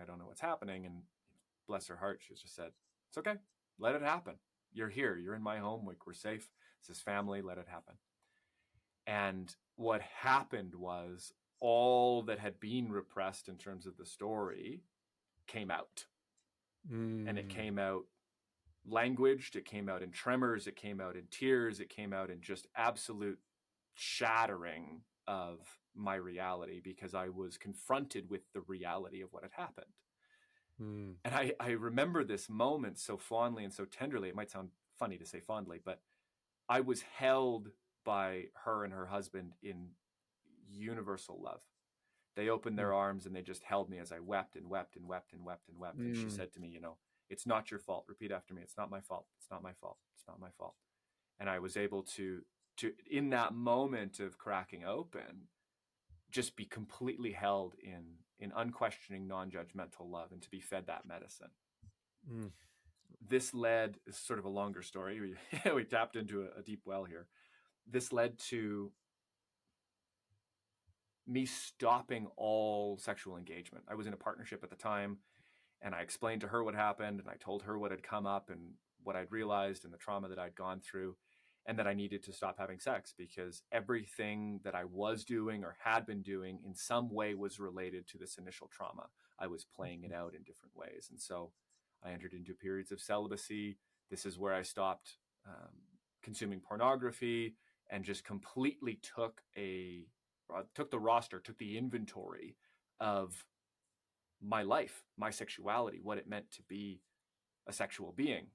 I don't know what's happening. And bless her heart, she just said, it's okay. Let it happen. You're here. You're in my home. Like, we're safe. This is family. Let it happen. And what happened was all that had been repressed in terms of the story came out. And it came out languaged. It came out in tremors. It came out in tears. It came out in just absolute shattering of my reality, because I was confronted with the reality of what had happened. And I remember this moment so fondly and so tenderly. It might sound funny to say fondly, but I was held by her and her husband in universal love. They opened their arms and they just held me as I wept and wept and wept and wept and wept. And she said to me, it's not your fault. Repeat after me. It's not my fault. It's not my fault. It's not my fault. And I was able to in that moment of cracking open, just be completely held in unquestioning, non-judgmental love, and to be fed that medicine. This led, is sort of a longer story. We tapped into a deep well here. This led to me stopping all sexual engagement. I was in a partnership at the time, and I explained to her what happened, and I told her what had come up and what I'd realized and the trauma that I'd gone through, and that I needed to stop having sex, because everything that I was doing or had been doing in some way was related to this initial trauma. I was playing it out in different ways. And so I entered into periods of celibacy. This is where I stopped consuming pornography, and just completely took the roster, took the inventory of my life, my sexuality, what it meant to be a sexual being.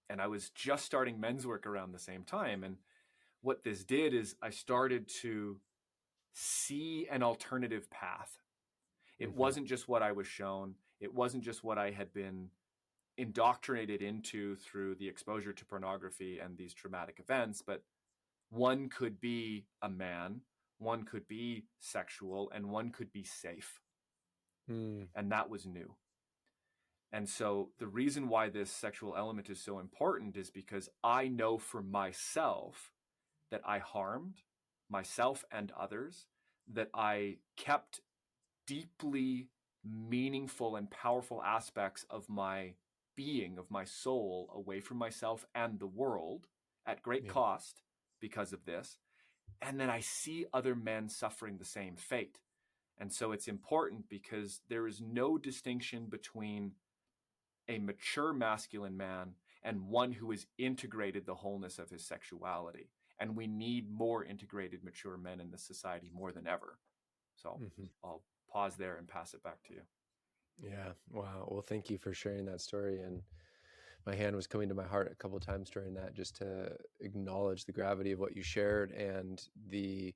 And I was just starting men's work around the same time. And what this did is I started to see an alternative path. It wasn't just what I was shown. It wasn't just what I had been indoctrinated into through the exposure to pornography and these traumatic events, but one could be a man, one could be sexual, and one could be safe. And that was new. And so the reason why this sexual element is so important is because I know for myself that I harmed myself and others, that I kept deeply meaningful and powerful aspects of my being, of my soul, away from myself and the world at great cost because of this. And then I see other men suffering the same fate. And so it's important because there is no distinction between a mature masculine man and one who has integrated the wholeness of his sexuality. And we need more integrated, mature men in this society more than ever. So Mm-hmm. I'll pause there and pass it back to you. Yeah. Wow. Well, thank you for sharing that story. And my hand was coming to my heart a couple of times during that, just to acknowledge the gravity of what you shared and the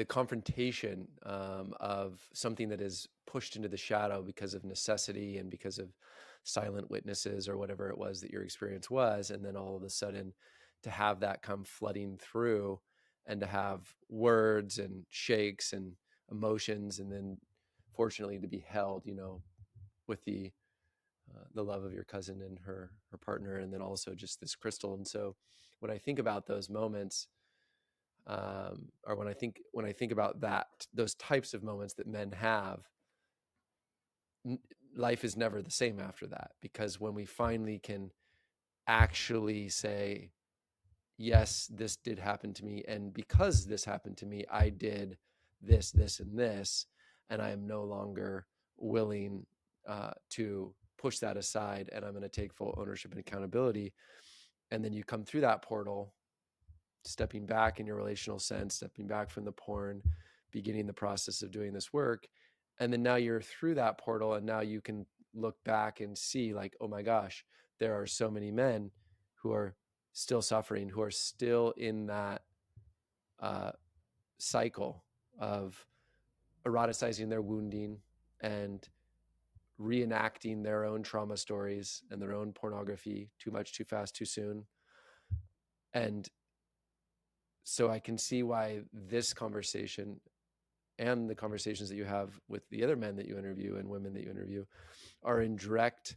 confrontation of something that is pushed into the shadow because of necessity and because of silent witnesses or whatever it was that your experience was, and then all of a sudden to have that come flooding through and to have words and shakes and emotions, and then fortunately to be held, with the love of your cousin and her partner, and then also just this crystal. And so when I think about those moments, or when I think about those types of moments that men have, life is never the same after that, because when we finally can actually say, yes, this did happen to me, and because this happened to me, I did this, this, and this, and I am no longer willing to push that aside, and I'm going to take full ownership and accountability. And then you come through that portal, stepping back in your relational sense, stepping back from the porn, beginning the process of doing this work. And then now you're through that portal, and now you can look back and see, like, oh my gosh, there are so many men who are still suffering, who are still in that uh, cycle of eroticizing their wounding and reenacting their own trauma stories and their own pornography, too much, too fast, too soon. And so I can see why this conversation and the conversations that you have with the other men that you interview and women that you interview are in direct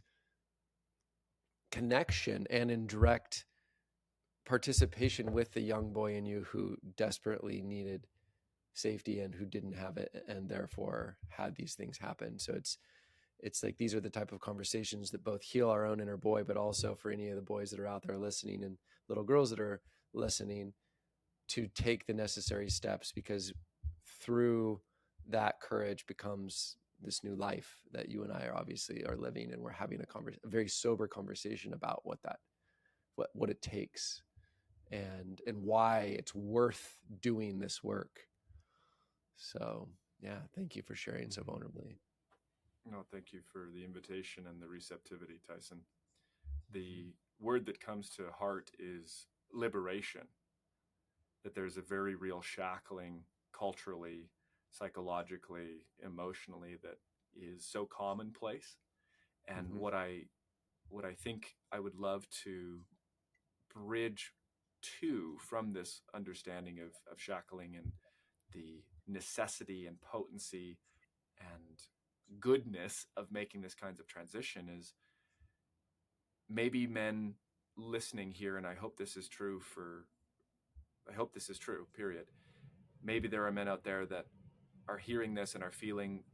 connection and in direct participation with the young boy in you who desperately needed safety and who didn't have it, and therefore had these things happen. So it's like, these are the type of conversations that both heal our own inner boy, but also for any of the boys that are out there listening and little girls that are listening, to take the necessary steps, because through that courage becomes this new life that you and I are obviously are living, and we're having a very sober conversation about what it takes, and why it's worth doing this work. So yeah, thank you for sharing so vulnerably. No, thank you for the invitation and the receptivity, Tyson. The word that comes to heart is liberation. That there's a very real shackling culturally, psychologically, emotionally, that is so commonplace. And Mm-hmm. what I think I would love to bridge to from this understanding of shackling and the necessity and potency and goodness of making this kinds of transition is maybe men listening here, and I hope this is true, period. Maybe there are men out there that are hearing this and are feeling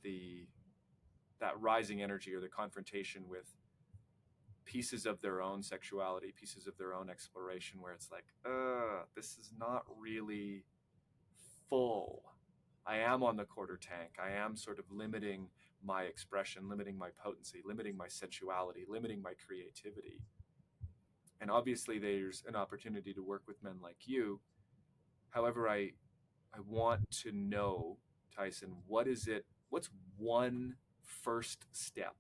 that rising energy or the confrontation with pieces of their own sexuality, pieces of their own exploration, where it's like, this is not really full. I am on the quarter tank. I am sort of limiting my expression, limiting my potency, limiting my sensuality, limiting my creativity. And obviously, there's an opportunity to work with men like you. However, I want to know, Tyson, what's one first step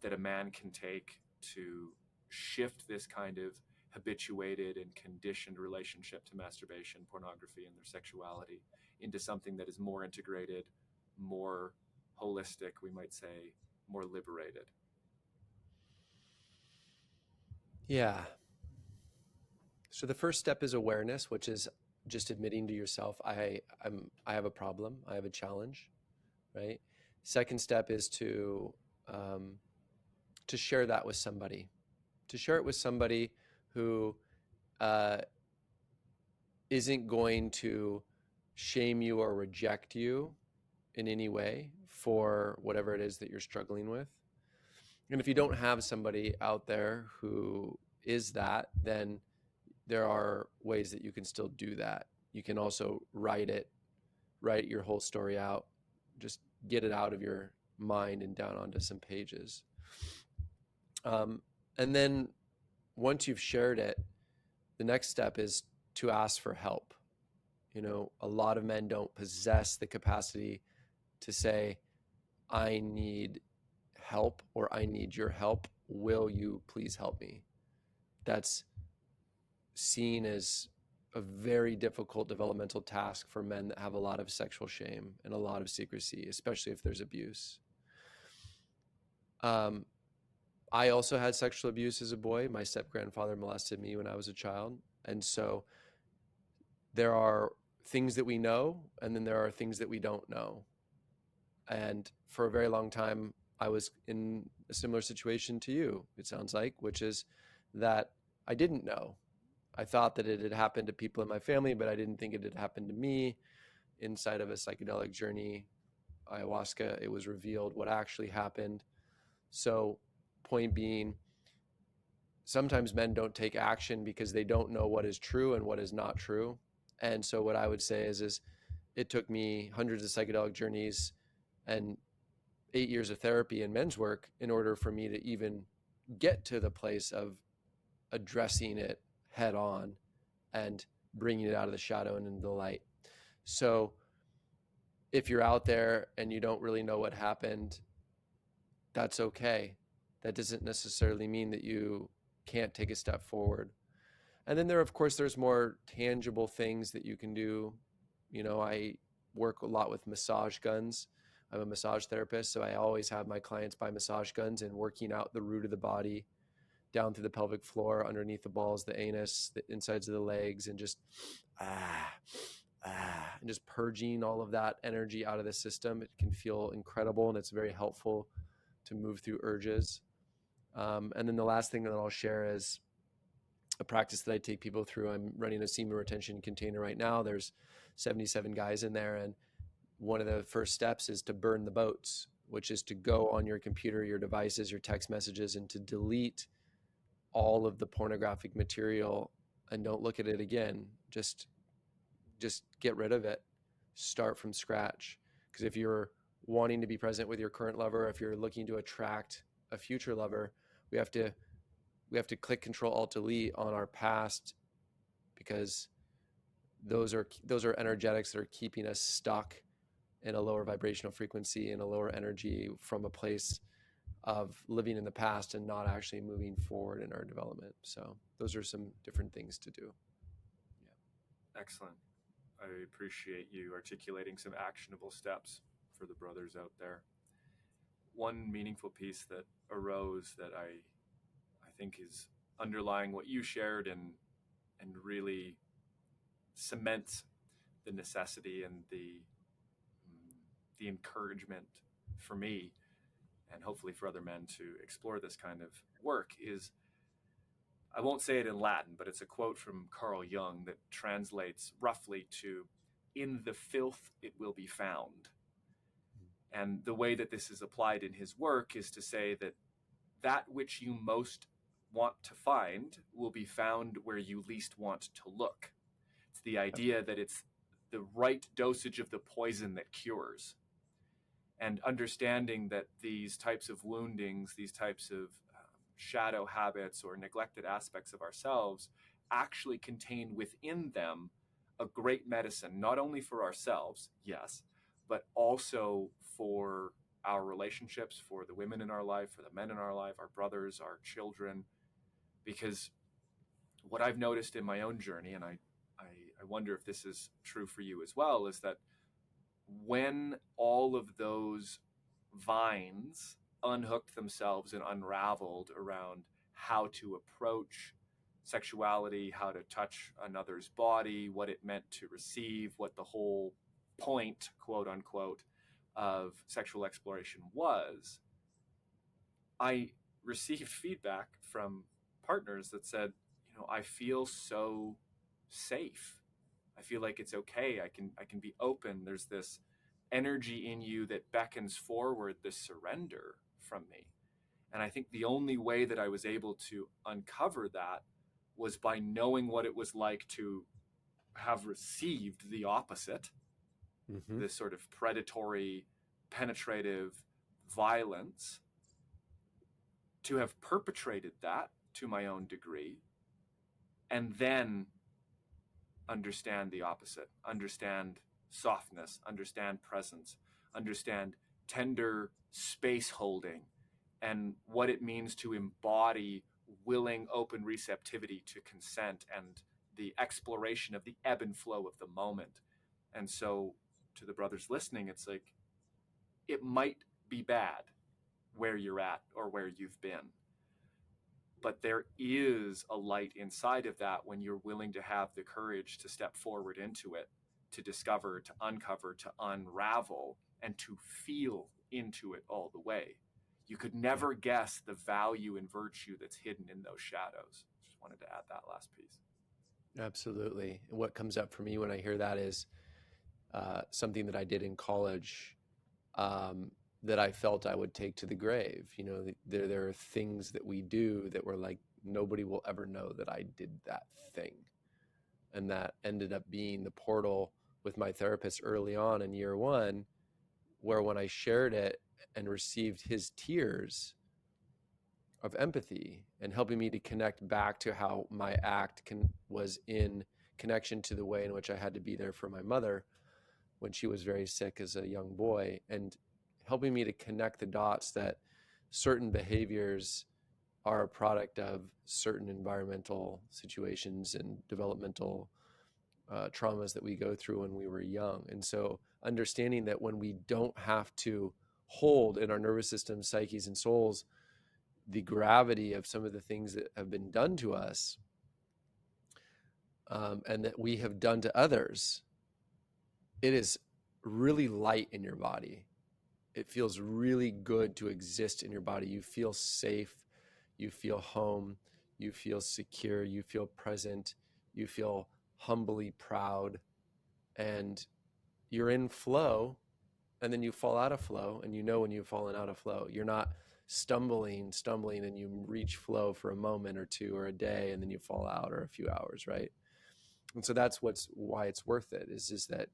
that a man can take to shift this kind of habituated and conditioned relationship to masturbation, pornography, and their sexuality into something that is more integrated, more holistic, we might say, more liberated? Yeah. So the first step is awareness, which is just admitting to yourself, I have a problem, I have a challenge, right? Second step is um, to share that with somebody, to share it with somebody who uh, isn't going to shame you or reject you in any way for whatever it is that you're struggling with. And if you don't have somebody out there who is that, then there are ways that you can still do that. You can also write your whole story out, just get it out of your mind and down onto some pages. And then once you've shared it, the next step is to ask for help. A lot of men don't possess the capacity to say, I need help, or I need your help. Will you please help me? That's seen as a very difficult developmental task for men that have a lot of sexual shame and a lot of secrecy, especially if there's abuse. I also had sexual abuse as a boy. My step-grandfather molested me when I was a child. And so there are things that we know, and then there are things that we don't know. And for a very long time, I was in a similar situation to you, it sounds like, which is that I didn't know. I thought that it had happened to people in my family, but I didn't think it had happened to me. Inside of a psychedelic journey, ayahuasca, it was revealed what actually happened. So, point being, sometimes men don't take action because they don't know what is true and what is not true. And so what I would say is it took me hundreds of psychedelic journeys and 8 years of therapy and men's work in order for me to even get to the place of addressing it head on and bringing it out of the shadow and into the light. So if you're out there and you don't really know what happened, that's okay. That doesn't necessarily mean that you can't take a step forward. And then there's more tangible things that you can do. I work a lot with massage guns. I'm a massage therapist, so I always have my clients buy massage guns and working out the root of the body down through the pelvic floor, underneath the balls, the anus, the insides of the legs, and just and just purging all of that energy out of the system. It can feel incredible, and it's very helpful to move through urges. And then the last thing that I'll share is a practice that I take people through. I'm running a semen retention container right now. There's 77 guys in there, and one of the first steps is to burn the boats, which is to go on your computer, your devices, your text messages, and to delete all of the pornographic material and don't look at it again. Just get rid of it. Start from scratch. Because if you're wanting to be present with your current lover, if you're looking to attract a future lover, we have to click Control Alt Delete on our past, because those are energetics that are keeping us stuck in a lower vibrational frequency and a lower energy from a place of living in the past and not actually moving forward in our development. So those are some different things to do. Yeah. Excellent. I appreciate you articulating some actionable steps for the brothers out there. One meaningful piece that arose that I think is underlying what you shared and really cements the necessity and the encouragement for me, and hopefully for other men, to explore this kind of work is, I won't say it in Latin, but it's a quote from Carl Jung that translates roughly to, "In the filth it will be found." And the way that this is applied in his work is to say that that which you most want to find will be found where you least want to look. It's the idea that it's the right dosage of the poison that cures. And understanding that these types of woundings, these types of shadow habits or neglected aspects of ourselves actually contain within them a great medicine, not only for ourselves, yes, but also for our relationships, for the women in our life, for the men in our life, our brothers, our children. Because what I've noticed in my own journey, and I wonder if this is true for you as well, is that when all of those vines unhooked themselves and unraveled around how to approach sexuality, how to touch another's body, what it meant to receive, what the whole point, quote unquote, of sexual exploration was, I received feedback from partners that said, I feel so safe. I feel like it's okay. I can be open. There's this energy in you that beckons forward this surrender from me. And I think the only way that I was able to uncover that was by knowing what it was like to have received the opposite, this sort of predatory, penetrative violence, to have perpetrated that to my own degree, and then understand the opposite, understand softness, understand presence, understand tender space holding, and what it means to embody willing, open receptivity to consent and the exploration of the ebb and flow of the moment. And so, to the brothers listening, it's like, it might be bad where you're at or where you've been, but there is a light inside of that when you're willing to have the courage to step forward into it, to discover, to uncover, to unravel, and to feel into it all the way. You could never guess the value and virtue that's hidden in those shadows. Just wanted to add that last piece. Absolutely. And what comes up for me when I hear that is something that I did in college, that I felt I would take to the grave. You know, there are things that we do that were like, nobody will ever know that I did that thing. And that ended up being the portal with my therapist early on in year one, where when I shared it and received his tears of empathy and helping me to connect back to how my act was in connection to the way in which I had to be there for my mother when she was very sick as a young boy, and helping me to connect the dots that certain behaviors are a product of certain environmental situations and developmental traumas that we go through when we were young. And so understanding that when we don't have to hold in our nervous system, psyches, and souls the gravity of some of the things that have been done to us, and that we have done to others, it is really light in your body. It feels really good to exist in your body. You feel safe, you feel home, you feel secure, you feel present, you feel humbly proud, and you're in flow. And then you fall out of flow, and you know when you've fallen out of flow. You're not stumbling, and you reach flow for a moment or two or a day, and then you fall out, or a few hours, right? And so that's why it's worth it, is just that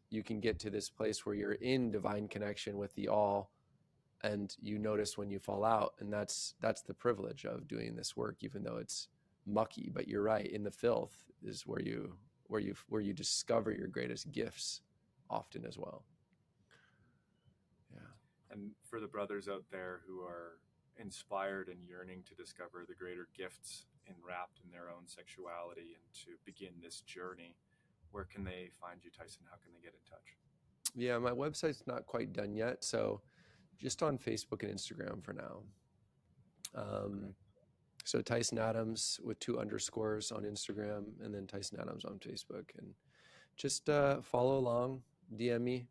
you can get to this place where you're in divine connection with the all, and you notice when you fall out. And that's the privilege of doing this work, even though it's mucky. But you're right, in the filth is where you discover your greatest gifts often as well. Yeah. And for the brothers out there who are inspired and yearning to discover the greater gifts enwrapped in their own sexuality and to begin this journey, where can they find you, Tyson? How can they get in touch? Yeah, my website's not quite done yet, so just on Facebook and Instagram for now. Okay. So Tyson Adams with 2 underscores on Instagram, and then Tyson Adams on Facebook. And just follow along, DM me.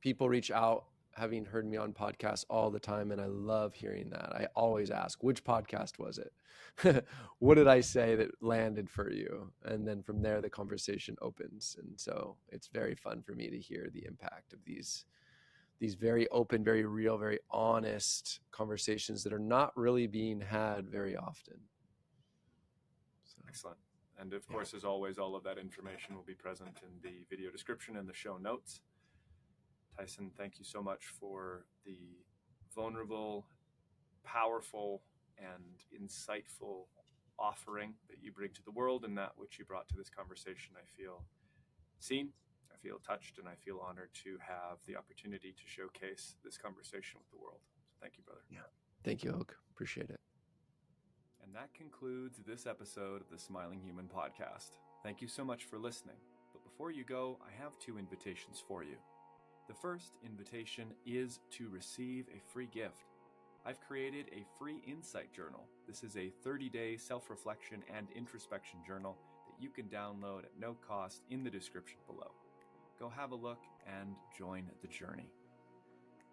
People reach out, having heard me on podcasts all the time, and I love hearing that. I always ask, which podcast was it? What did I say that landed for you? And then from there, the conversation opens. And so it's very fun for me to hear the impact of these very open, very real, very honest conversations that are not really being had very often. So, excellent. And of course, as always, all of that information will be present in the video description and the show notes. Tyson, thank you so much for the vulnerable, powerful, and insightful offering that you bring to the world, and that which you brought to this conversation. I feel seen, I feel touched, and I feel honored to have the opportunity to showcase this conversation with the world. So thank you, brother. Yeah. Thank you, Oak. Appreciate it. And that concludes this episode of the Smiling Human podcast. Thank you so much for listening. But before you go, I have 2 invitations for you. The first invitation is to receive a free gift. I've created a free insight journal. This is a 30-day self-reflection and introspection journal that you can download at no cost in the description below. Go have a look and join the journey.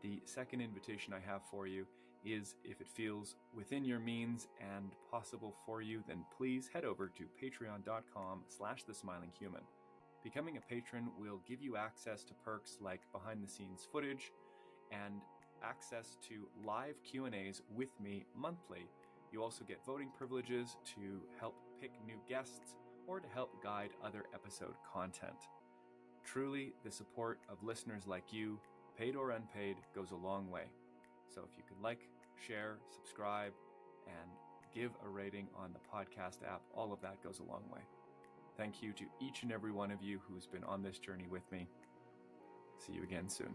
The second invitation I have for you is, if it feels within your means and possible for you, then please head over to patreon.com/thesmilinghuman. Becoming a patron will give you access to perks like behind-the-scenes footage and access to live Q&As with me monthly. You also get voting privileges to help pick new guests or to help guide other episode content. Truly, the support of listeners like you, paid or unpaid, goes a long way. So if you could like, share, subscribe, and give a rating on the podcast app, all of that goes a long way. Thank you to each and every one of you who's been on this journey with me. See you again soon.